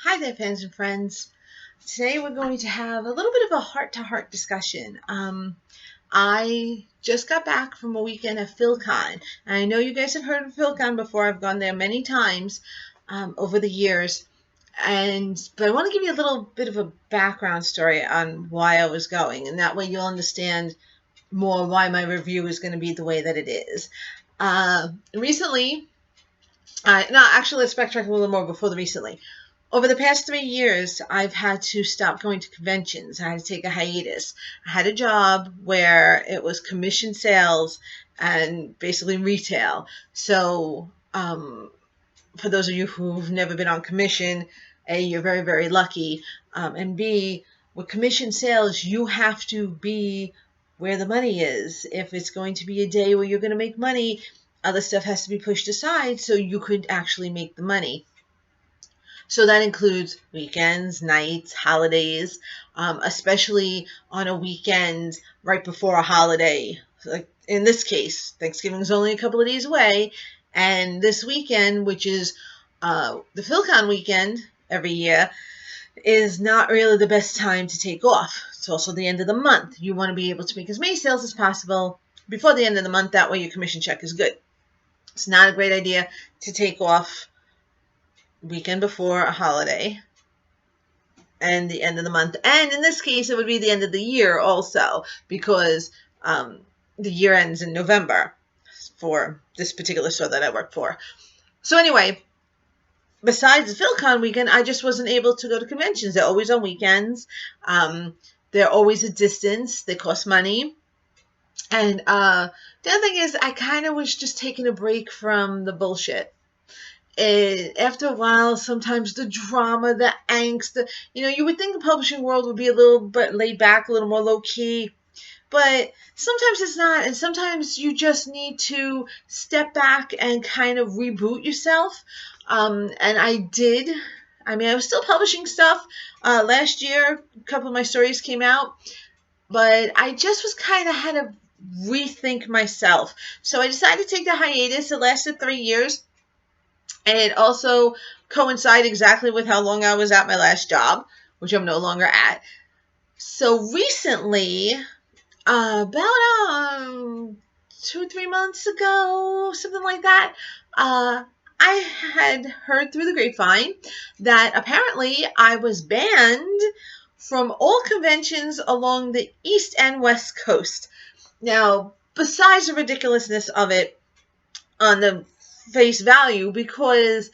Hi there, fans and friends. Today we're going to have a little bit of a heart-to-heart discussion. I just got back from a weekend of Philcon. And I know you guys have heard of Philcon before. I've gone there many times over the years. But I want to give you a little bit of a background story on why I was going. And that way you'll understand more why my review is going to be the way that it is. Let's backtrack a little more before the recently. Over the past 3 years, I've had to stop going to conventions. I had to take a hiatus. I had a job where it was commission sales and basically retail. So, for those of you who've never been on commission, A, you're very, very lucky. And B, with commission sales, you have to be where the money is. If it's going to be a day where you're going to make money, other stuff has to be pushed aside so you could actually make the money. So that includes weekends, nights, holidays, especially on a weekend right before a holiday. Like in this case, Thanksgiving is only a couple of days away. And this weekend, which is the Philcon weekend every year, is not really the best time to take off. It's also the end of the month. You want to be able to make as many sales as possible before the end of the month. That way your commission check is good. It's not a great idea to take off weekend before a holiday and the end of the month. And in this case, it would be the end of the year also, because the year ends in November for this particular store that I work for. So anyway, besides the Philcon weekend, I just wasn't able to go to conventions. They're always on weekends. They're always a distance. They cost money. And the other thing is, I kind of was just taking a break from the bullshit. After a while, sometimes the drama, the angst, you would think the publishing world would be a little bit laid back, a little more low key, but sometimes it's not. And sometimes you just need to step back and kind of reboot yourself. And I did. I was still publishing stuff. Last year, a couple of my stories came out, but I just was kind of had to rethink myself. So I decided to take the hiatus. It lasted 3 years. And it also coincided exactly with how long I was at my last job, which I'm no longer at. So recently, about 2-3 months ago, something like that, I had heard through the grapevine that apparently I was banned from all conventions along the East and West Coast. Now, besides the ridiculousness of it on the face value, because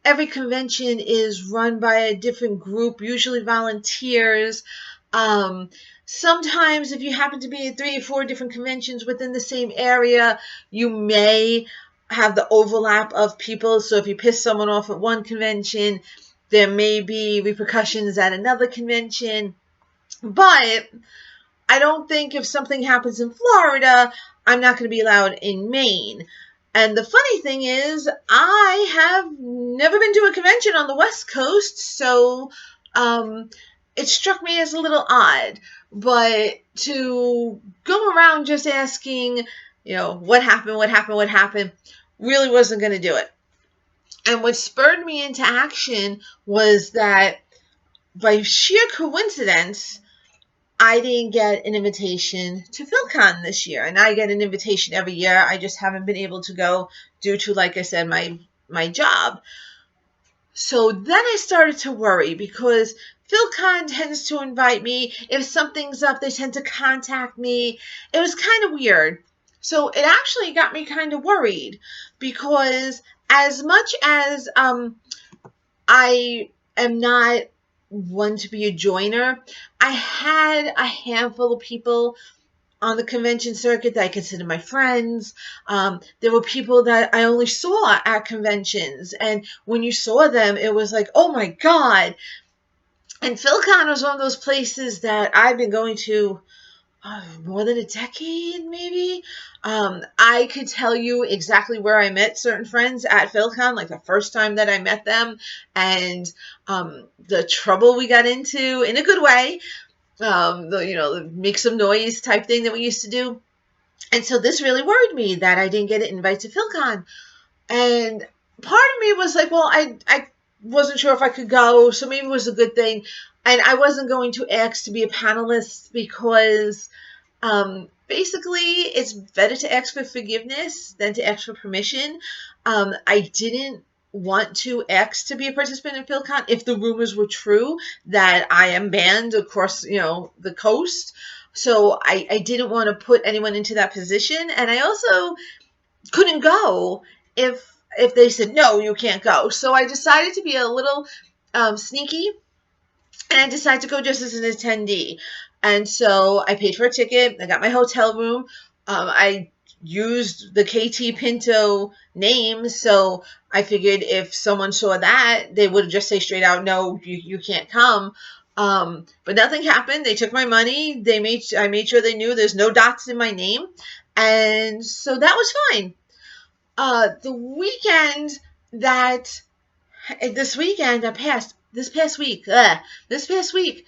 every convention is run by a different group, usually volunteers. Sometimes if you happen to be at 3 or 4 different conventions within the same area, you may have the overlap of people. So if you piss someone off at one convention, there may be repercussions at another convention. But I don't think if something happens in Florida, I'm not going to be allowed in Maine. And the funny thing is, I have never been to a convention on the West Coast, so it struck me as a little odd. But to go around just asking, what happened, really wasn't going to do it. And what spurred me into action was that by sheer coincidence, I didn't get an invitation to Philcon this year, and I get an invitation every year. I just haven't been able to go due to, like I said, my job. So then I started to worry, because Philcon tends to invite me. If something's up, they tend to contact me. It was kind of weird. So it actually got me kind of worried, because as much as I am not one to be a joiner, I had a handful of people on the convention circuit that I consider my friends. There were people that I only saw at conventions, and when you saw them, it was like, oh my God. And Philcon was one of those places that I've been going to more than a decade, maybe. I could tell you exactly where I met certain friends at Philcon, like the first time that I met them, and the trouble we got into in a good way, the make some noise type thing that we used to do. And so this really worried me that I didn't get an invite to Philcon. And part of me was like, well, I wasn't sure if I could go, so maybe it was a good thing. And I wasn't going to ask to be a panelist because basically it's better to ask for forgiveness than to ask for permission. I didn't want to ask to be a participant in Philcon if the rumors were true that I am banned across, the coast. So I didn't want to put anyone into that position. And I also couldn't go if they said, no, you can't go. So I decided to be a little sneaky, and I decided to go just as an attendee. And so I paid for a ticket. I got my hotel room. I used the KT Pinto name, so I figured if someone saw that, they would just say straight out, no, you can't come. But nothing happened. They took my money. I made sure they knew there's no dots in my name. And so that was fine. The weekend that this past week,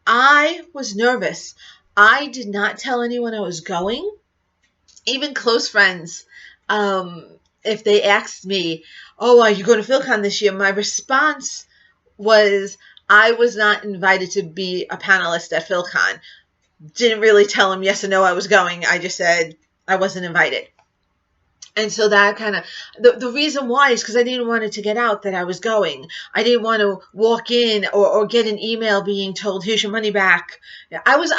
I was nervous. I did not tell anyone I was going, even close friends. If they asked me, oh, are you going to Philcon this year? My response was, I was not invited to be a panelist at Philcon. Didn't really tell them yes or no I was going. I just said I wasn't invited. And so that kind of, the reason why is because I didn't want it to get out that I was going. I didn't want to walk in or get an email being told, here's your money back. I was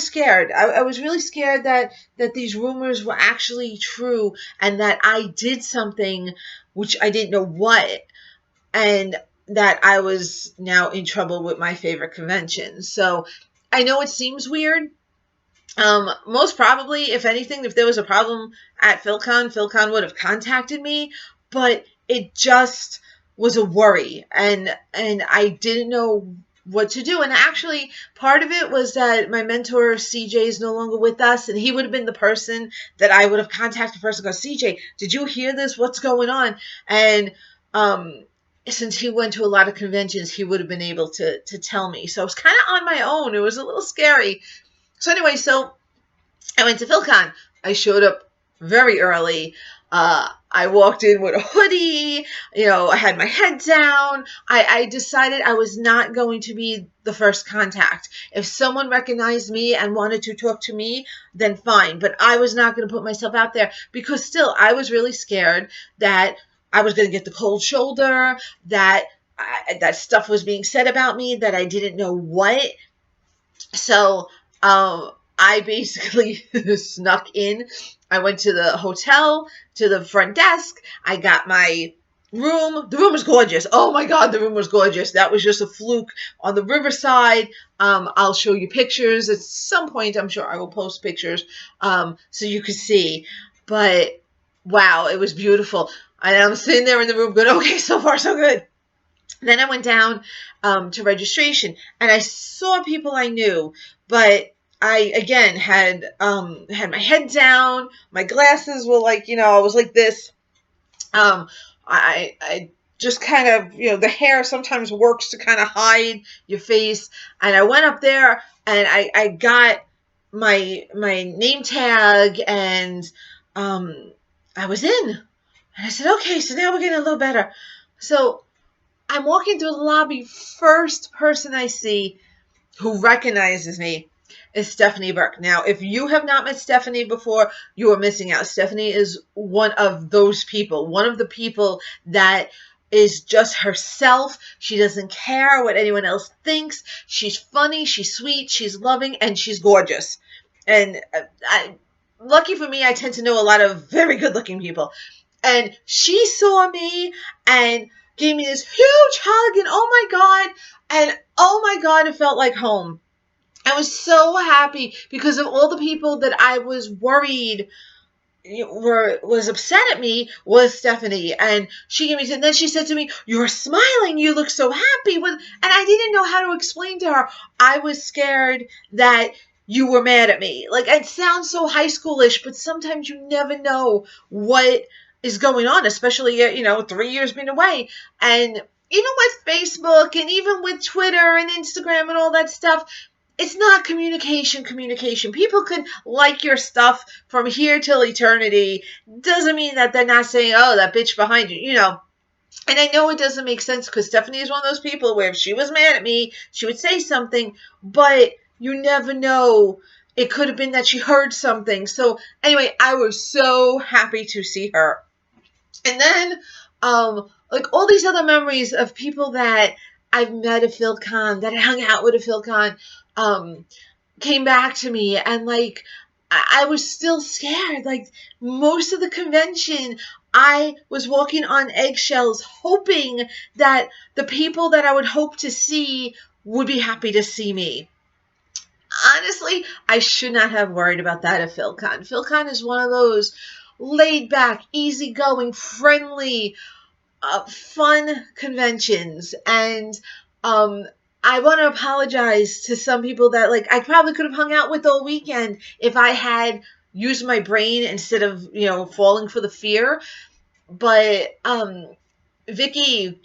scared. I was really scared that these rumors were actually true and that I did something which I didn't know what, and that I was now in trouble with my favorite convention. So I know it seems weird. Most probably, if anything, if there was a problem at Philcon would have contacted me, but it just was a worry, and I didn't know what to do. And actually, part of it was that my mentor CJ is no longer with us, and he would have been the person that I would have contacted first and go, CJ, did you hear this? What's going on? And since he went to a lot of conventions, he would have been able to tell me. So I was kind of on my own. It was a little scary. So anyway, so I went to Philcon. I showed up very early. I walked in with a hoodie. I had my head down. I decided I was not going to be the first contact. If someone recognized me and wanted to talk to me, then fine. But I was not going to put myself out there because still I was really scared that I was going to get the cold shoulder, that stuff was being said about me that I didn't know what. So I basically snuck in. I went to the hotel, to the front desk. I got my room. The room was gorgeous. Oh my God, the room was gorgeous. That was just a fluke on the riverside. I'll show you pictures at some point. I'm sure I will post pictures so you can see. But wow, it was beautiful. And I'm sitting there in the room going, okay, so far so good. Then I went down to registration, and I saw people I knew, but I again had my head down. My glasses were like, I was like this. I just kind of, the hair sometimes works to kind of hide your face. And I went up there and I got my name tag, and I was in. And I said, okay, so now we're getting a little better. So I'm walking through the lobby. First person I see who recognizes me is Stephanie Burke. Now, if you have not met Stephanie before, you are missing out. Stephanie is one of those people, one of the people that is just herself. She doesn't care what anyone else thinks. She's funny, she's sweet, she's loving, and she's gorgeous. And lucky for me, I tend to know a lot of very good-looking people. And she saw me and gave me this huge hug, and oh my God, it felt like home. I was so happy because of all the people that I was worried was upset at me was Stephanie. And she gave me, and then she said to me, you're smiling, you look so happy. And I didn't know how to explain to her. I was scared that you were mad at me. Like, it sounds so high schoolish, but sometimes you never know what is going on, especially, 3 years being away. And even with Facebook and even with Twitter and Instagram and all that stuff, it's not communication. People can like your stuff from here till eternity. Doesn't mean that they're not saying, oh, that bitch behind you, And I know it doesn't make sense because Stephanie is one of those people where if she was mad at me, she would say something, but you never know. It could have been that she heard something. So anyway, I was so happy to see her. And then, like all these other memories of people that I've met at Philcon, that I hung out with at Philcon, came back to me, and like I was still scared. Like most of the convention, I was walking on eggshells, hoping that the people that I would hope to see would be happy to see me. Honestly, I should not have worried about that at Philcon. Philcon is one of those laid back, easygoing, friendly, fun conventions. And um, I want to apologize to some people that like I probably could have hung out with all weekend if I had used my brain instead of falling for the fear. But Vicky,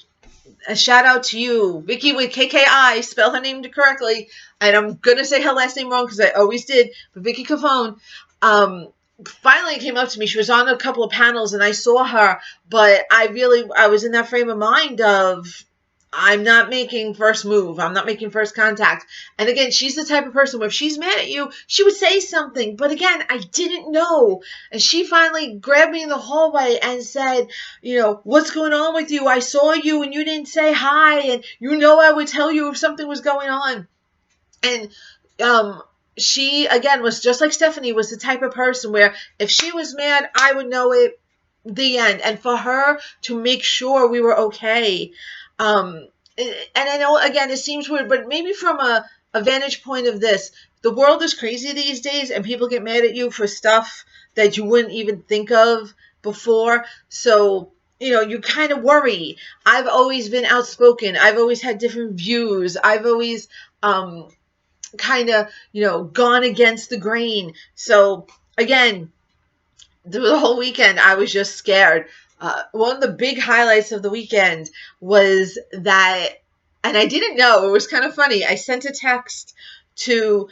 a shout out to you, Vicky with KKI. Spell her name correctly, and I'm gonna say her last name wrong because I always did. But Vicky Cavone, finally came up to me. She was on a couple of panels, and I saw her. But I was in that frame of mind of I'm not making first move. I'm not making first contact. And again, she's the type of person where if she's mad at you, she would say something. But again, I didn't know. And she finally grabbed me in the hallway and said, what's going on with you? I saw you and you didn't say hi. And I would tell you if something was going on. And she, again, was just like Stephanie, was the type of person where if she was mad, I would know it, the end. And for her to make sure we were okay. And I know, again, it seems weird, but maybe from a vantage point of this, the world is crazy these days and people get mad at you for stuff that you wouldn't even think of before. So, you kind of worry. I've always been outspoken. I've always had different views. I've always, kind of, gone against the grain. So again, the whole weekend, I was just scared. One of the big highlights of the weekend was that, and I didn't know, it was kind of funny. I sent a text to,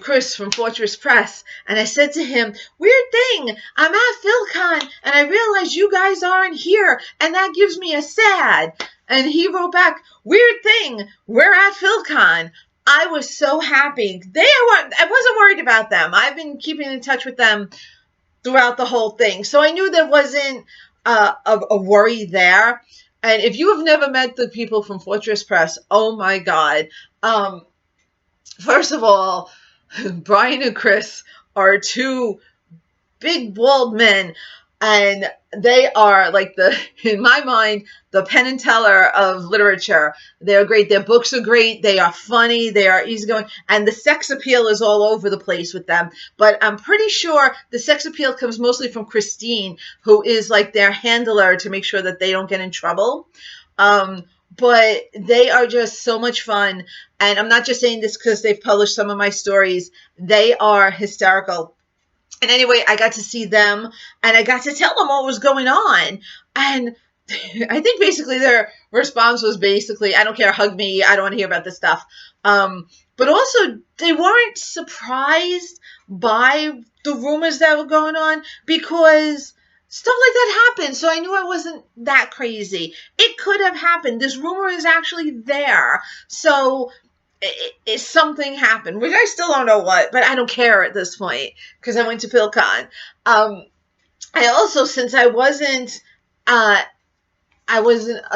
Chris from Fortress Press, and I said to him, weird thing, I'm at Philcon, and I realize you guys aren't here, and that gives me a sad. And he wrote back, weird thing, we're at Philcon. I was so happy. I wasn't worried about them. I've been keeping in touch with them throughout the whole thing. So I knew there wasn't a worry there. And if you have never met the people from Fortress Press, oh my God. First of all, Brian and Chris are two big, bald men. And they are like in my mind, the Penn and Teller of literature. They're great. Their books are great. They are funny. They are easygoing. And the sex appeal is all over the place with them. But I'm pretty sure the sex appeal comes mostly from Christine, who is like their handler to make sure that they don't get in trouble. But they are just so much fun. And I'm not just saying this because they've published some of my stories. They are hysterical. And anyway, I got to see them and I got to tell them what was going on. And I think basically their response was basically, I don't care, hug me. I don't want to hear about this stuff. But also they weren't surprised by the rumors that were going on because stuff like that happened. So I knew it wasn't that crazy. It could have happened. This rumor is actually there. So something happened, which I still don't know what, but I don't care at this point because I went to Philcon. I also, since I wasn't a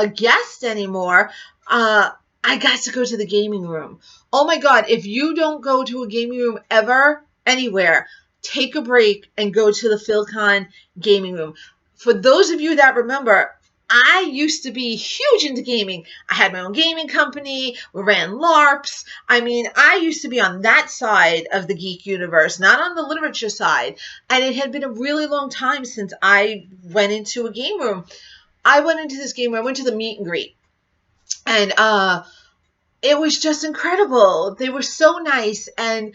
guest anymore, I got to go to the gaming room. Oh my God, if you don't go to a gaming room ever, anywhere, take a break and go to the Philcon gaming room. For those of you that remember, I used to be huge into gaming. I had my own gaming company. We ran LARPs. I mean, I used to be on that side of the geek universe, not on the literature side. And it had been a really long time since I went into a game room. I went into this game room. I went to the meet and greet. And it was just incredible. They were so nice. And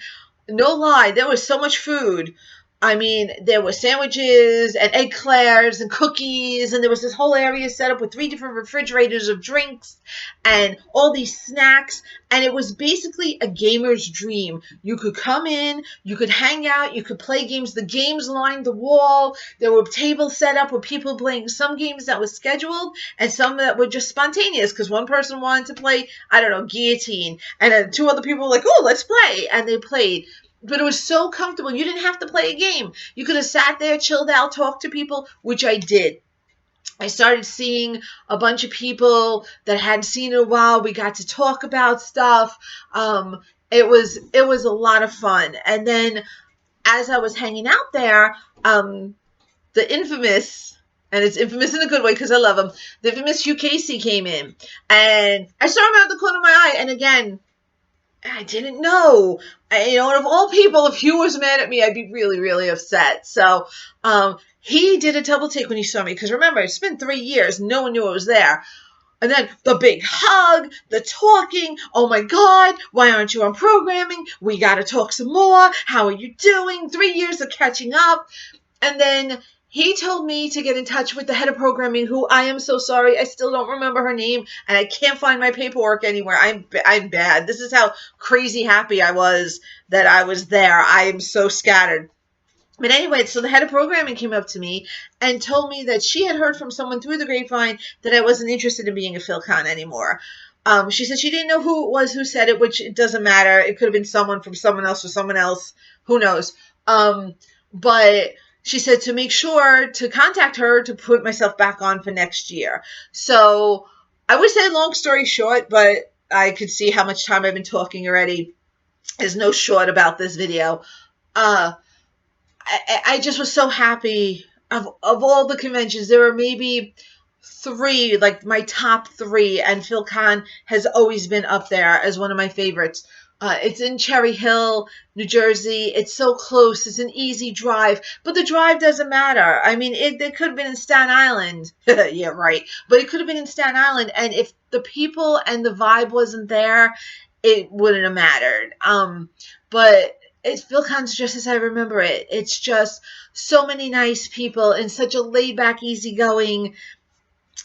no lie, there was so much food. I mean, there were sandwiches and eclairs and cookies, and there was this whole area set up with 3 different refrigerators of drinks and all these snacks. And it was basically a gamer's dream. You could come in, you could hang out, you could play games. The games lined the wall. There were tables set up with people playing some games that was scheduled and some that were just spontaneous because one person wanted to play, I don't know, guillotine, and then 2 other people were like, oh, let's play, and they played. But it was so comfortable. You didn't have to play a game. You could have sat there, chilled out, talked to people, which I did. I started seeing a bunch of people that I hadn't seen in a while. We got to talk about stuff. It was a lot of fun. And then as I was hanging out there, the infamous, and it's infamous in a good way because I love him, the infamous Hugh Casey came in. And I saw him out of the corner of my eye. And again, I didn't know. And of all people, if Hugh was mad at me, I'd be really, really upset. So he did a double take when he saw me. Because remember, it's been 3 years. No one knew I was there. And then the big hug, the talking. Oh, my God, why aren't you on programming? We got to talk some more. How are you doing? 3 years of catching up. And then he told me to get in touch with the head of programming, who I am so sorry, I still don't remember her name, and I can't find my paperwork anywhere. I'm bad. This is how crazy happy I was that I was there. I am so scattered. But anyway, so the head of programming came up to me and told me that she had heard from someone through the grapevine that I wasn't interested in being a Philcon anymore. She said she didn't know who it was who said it, which it doesn't matter. It could have been someone from someone else or someone else. Who knows? But she said to make sure to contact her to put myself back on for next year. So I would say long story short, but I could see how much time I've been talking already. There's no short about this video. I just was so happy. Of all the conventions, there were maybe 3, like my top 3, and Philcon has always been up there as one of my favorites. It's in Cherry Hill, New Jersey. It's so close. It's an easy drive. But the drive doesn't matter. I mean, it could have been in Staten Island. Yeah, right. But it could have been in Staten Island. And if the people and the vibe wasn't there, it wouldn't have mattered. But Philcon's just as I remember it. It's just so many nice people in such a laid-back, easygoing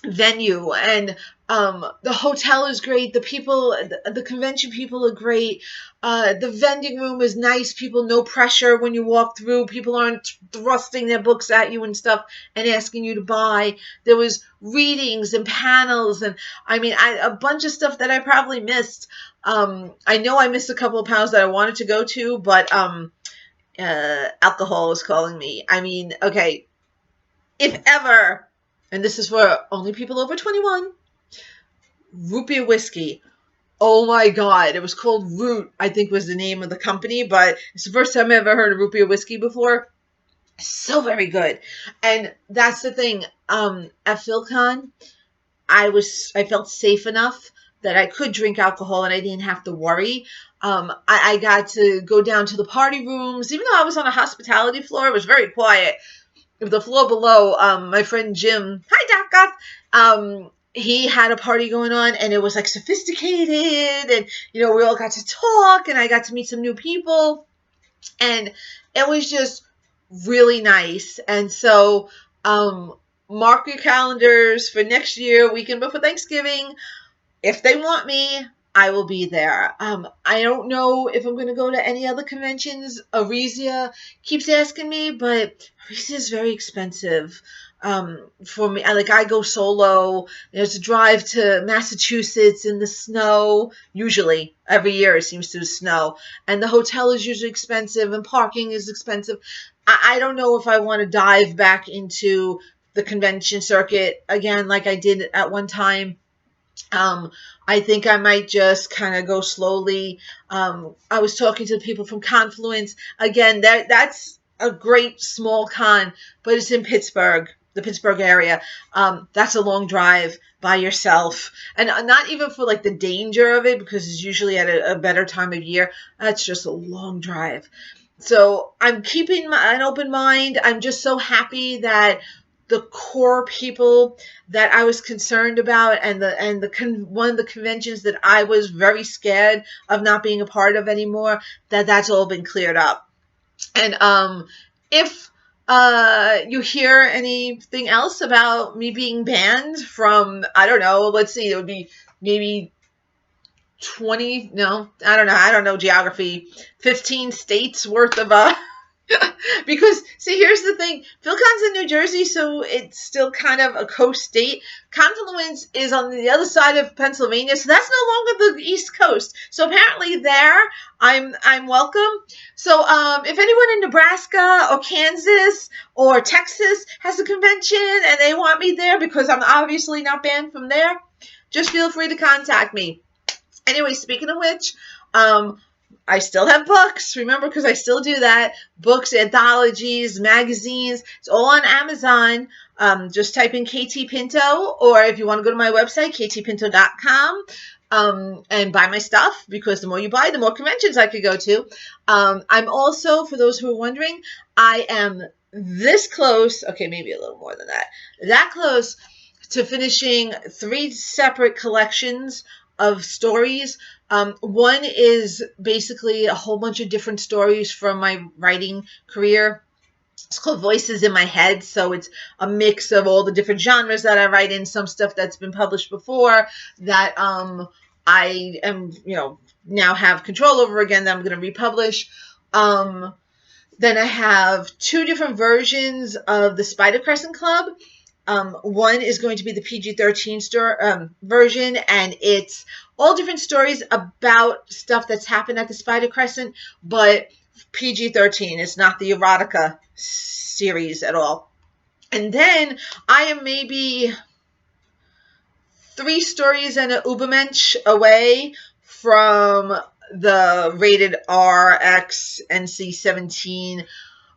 venue, and the hotel is great. The people, the convention people are great. The vending room is nice. People, no pressure when you walk through. People aren't thrusting their books at you and stuff and asking you to buy. There was readings and panels, and I mean, a bunch of stuff that I probably missed. I know I missed a couple of panels that I wanted to go to, but alcohol was calling me. I mean, okay, if ever. And this is for only people over 21. Root beer whiskey. Oh my God. It was called Root, I think was the name of the company. But it's the first time I ever heard of root beer whiskey before. So very good. And that's the thing. At Philcon, I felt safe enough that I could drink alcohol and I didn't have to worry. I got to go down to the party rooms. Even though I was on a hospitality floor, it was very quiet. The floor below, my friend Jim, hi Doc, he had a party going on, and it was like sophisticated, and we all got to talk, and I got to meet some new people, and it was just really nice. And so mark your calendars for next year, weekend before Thanksgiving. If they want me, I will be there. I don't know if I'm going to go to any other conventions. Arisia keeps asking me, but Arisia is very expensive for me. I go solo. There's a drive to Massachusetts in the snow. Usually, every year it seems to snow. And the hotel is usually expensive, and parking is expensive. I don't know if I want to dive back into the convention circuit again like I did at one time. I think I might just kind of go slowly. I was talking to the people from Confluence. Again, that's a great small con, but it's in Pittsburgh, the Pittsburgh area. That's a long drive by yourself. And not even for like the danger of it, because it's usually at a better time of year. That's just a long drive. So I'm keeping an open mind. I'm just so happy that the core people that I was concerned about, and one of the conventions that I was very scared of not being a part of anymore, that's all been cleared up. And If you hear anything else about me being banned from, I don't know, let's see, it would be maybe 20, no, I don't know geography, 15 states worth of because see, here's the thing, Philcon's in New Jersey, so it's still kind of a coast state. Confluence is on the other side of Pennsylvania, so that's no longer the East Coast. So apparently there, I'm welcome. So if anyone in Nebraska or Kansas or Texas has a convention and they want me there because I'm obviously not banned from there, just feel free to contact me. Anyway, speaking of which, I still have books, remember, because I still do that. Books, anthologies, magazines. It's all on Amazon. Just type in KT Pinto, or if you want to go to my website, ktpinto.com, and buy my stuff, because the more you buy, the more conventions I could go to. I'm also, for those who are wondering, I am this close, okay, maybe a little more than that close to finishing 3 separate collections of stories. One is basically a whole bunch of different stories from my writing career. It's called Voices in My Head, so it's a mix of all the different genres that I write in, some stuff that's been published before that I am, now have control over again, that I'm going to republish. Then I have 2 different versions of the Spider Crescent Club. One is going to be the PG-13 version, and it's all different stories about stuff that's happened at the Spider Crescent, but PG-13. It's not the erotica series at all. And then I am maybe 3 stories and an Ubermensch away from the rated R, X, NC-17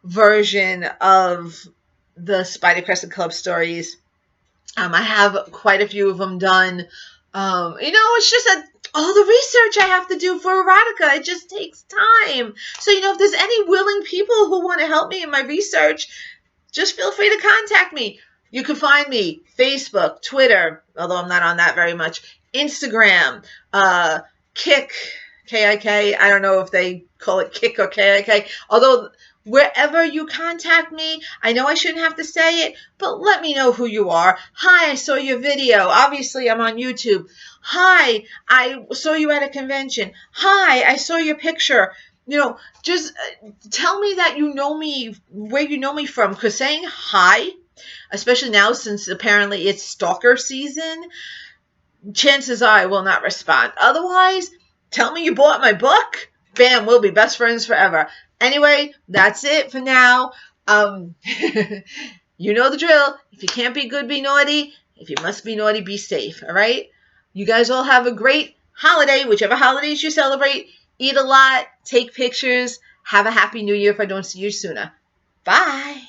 version of the Spider Crescent Club stories. I have quite a few of them done. It's just all the research I have to do for erotica. It just takes time. So, if there's any willing people who want to help me in my research, just feel free to contact me. You can find me Facebook, Twitter, although I'm not on that very much, Instagram, Kik, K-I-K. I don't know if they call it Kik or K-I-K, although wherever you contact me, I know I shouldn't have to say it, but let me know who you are. Hi, I saw your video. Obviously, I'm on YouTube. Hi, I saw you at a convention. Hi, I saw your picture. Just tell me that you know me, where you know me from, because saying hi, especially now since apparently it's stalker season, chances are I will not respond. Otherwise, tell me you bought my book. Bam, we'll be best friends forever. Anyway, that's it for now. You know the drill. If you can't be good, be naughty. If you must be naughty, be safe. All right? You guys all have a great holiday, whichever holidays you celebrate. Eat a lot. Take pictures. Have a happy new year if I don't see you sooner. Bye.